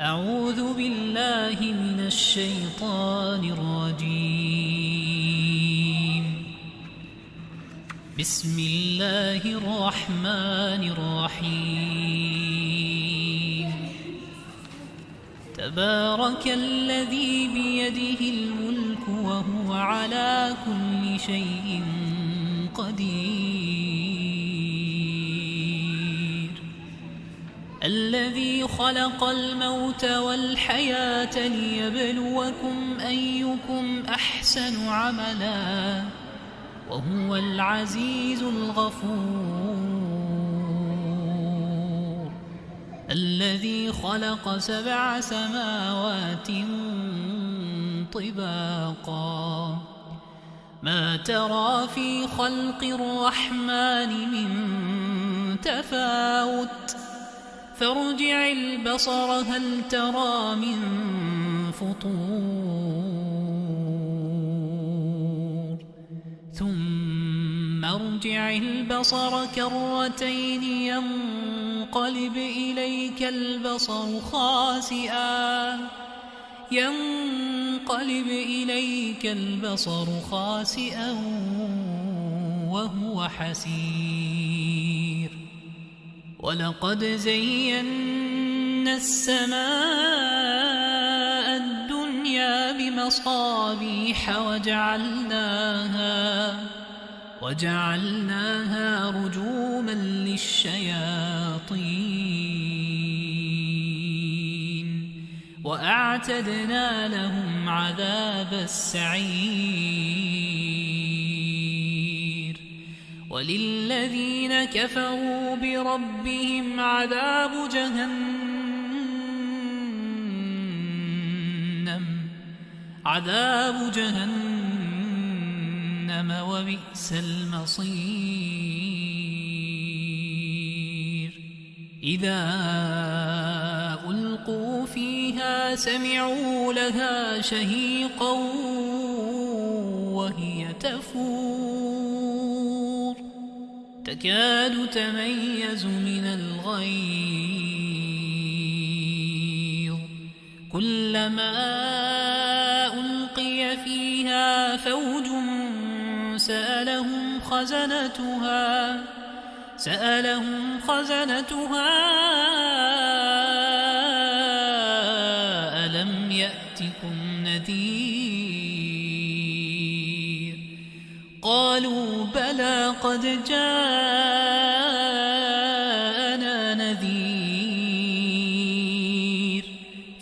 أعوذ بالله من الشيطان الرجيم. بسم الله الرحمن الرحيم. تبارك الذي بيده الملك وهو على كل شيء قدير. الذي خلق الموت والحياة ليبلوكم أيكم أحسن عملا وهو العزيز الغفور. الذي خلق 7 سماوات طباقا ما ترى في خلق الرحمن من تفاوت فارجع البصر هل ترى من فطور ثم ارجع البصر كرتين ينقلب إليك البصر خاسئا وهو حسير. ولقد زينا السماء الدنيا بمصابيح وجعلناها رجوما للشياطين وأعتدنا لهم عذاب السعير. وللذين كفروا بربهم عذاب جهنم وبئس المصير. إذا ألقوا فيها سمعوا لها شهيقا وهي تفور تكاد تميز من الغيظ. كلما ألقي فيها فوج سألهم خزنتها ألم يأتكم نذير؟ قالوا بلى قد جاءنا نذير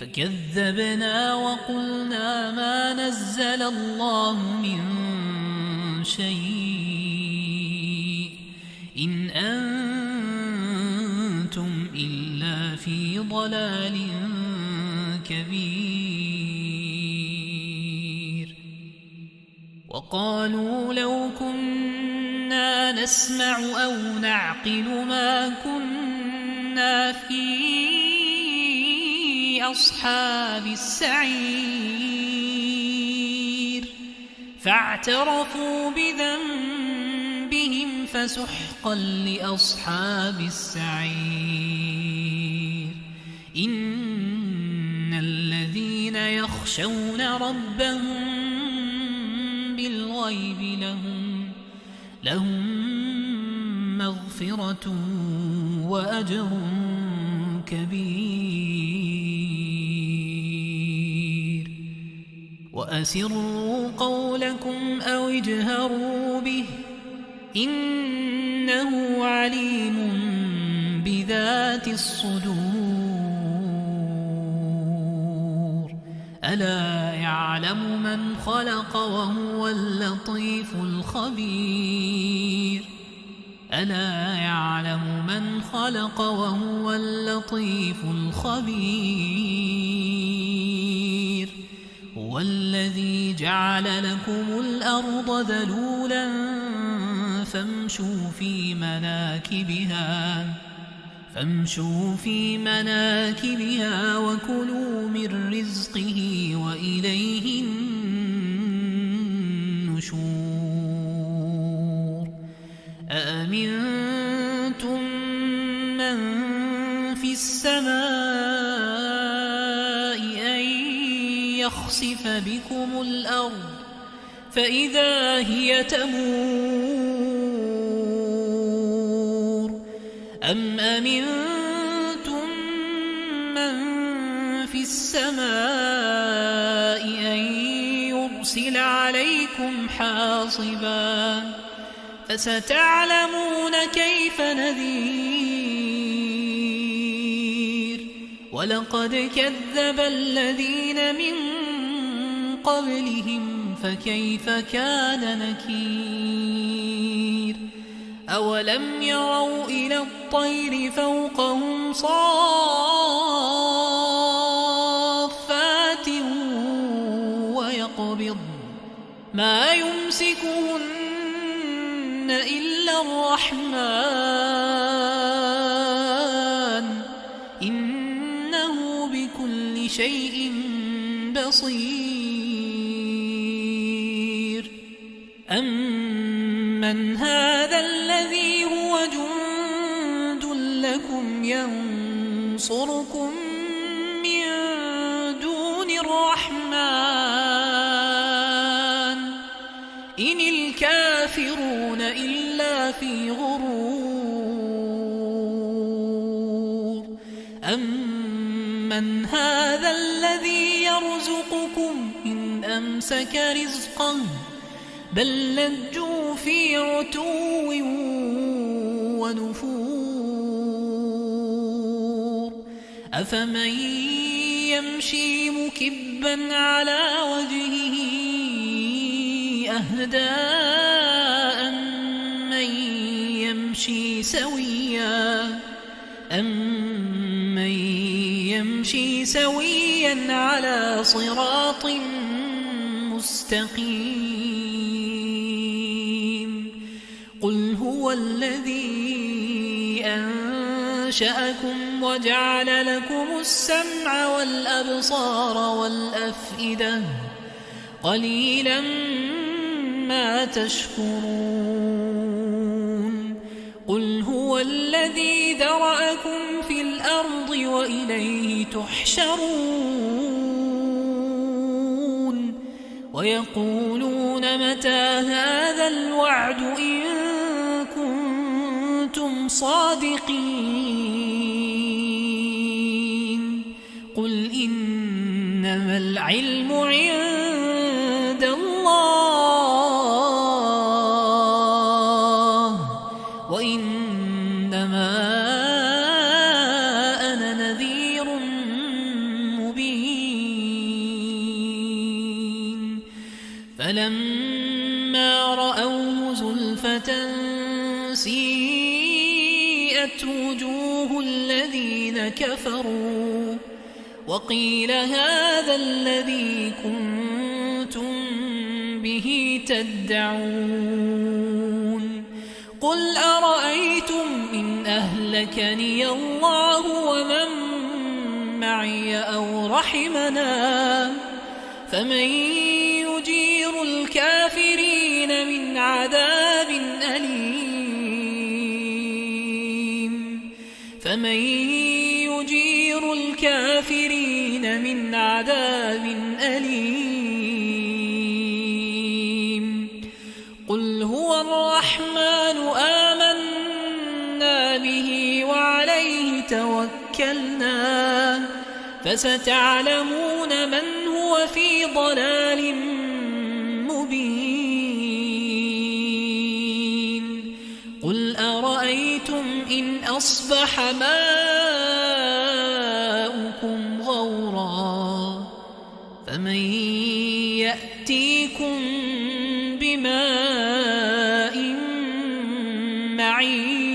فكذبنا وقلنا ما نزل الله من شيء إن أنتم إلا في ضلال كبير. وقالوا لو كنا نسمع أو نعقل ما كنا في أصحاب السعير. فاعترفوا بذنبهم فسحقا لأصحاب السعير. إن الذين يخشون ربهم بالغيب لهم مغفرة وأجر كبير. وأسروا قولكم أو اجهروا به إنه عليم بذات الصدور. ألا يعلم من خلق وهو اللطيف الخبير. ألا يعلم من خلق وهو اللطيف الخبير. هو الذي جعل لكم الأرض ذلولا فامشوا في مناكبها وكلوا من رزقه وإليه النشور. أأمنتم من في السماء يخسف بكم الأرض فإذا هي تمور أم أمنتم من في السماء أن يرسل عليكم حاصبا فستعلمون كيف نذير ولقد كذب الذين من قبلهم فكيف كان نكير أولم يروا إلى الطير فوقهم صافات ويقبض ما يمسكهن إلا الرحمن إنه بكل شيء بصير أمن هذا الذي هو جند لكم ينصركم من دون الرحمن إن الكافرون إلا في غرور أمن هذا الذي يرزقكم إن أمسك رزقه بل لجوا في عتو ونفور أفمن يمشي مكبا على وجهه أهدى أمن يمشي سويا على صراط مستقيم قل هو الذي أنشأكم وجعل لكم السمع والأبصار والأفئدة قليلا ما تشكرون قل هو الذي ذرأكم في الأرض وإليه تحشرون ويقولون متى هذا الوعد إن كنتم صادقين قل إنما العلم عند الله وإنما أنا نذير مبين فلما رأوه زلفة سيئت وجوه الذين كفروا وقيل هذا الذي كنتم به تدعون قل أرأيتم إن أهلكني الله ومن معي أو رحمنا فمن يجير الكافرين من عذاب أليم فمن يجير الكافرين من عذاب أليم قل هو الرحمن آمنا به وعليه توكلنا فستعلمون من هو في ضلال مبين قل أرأيتم إن أصبح ماؤكم غورا فمن يأتيكم بماء معين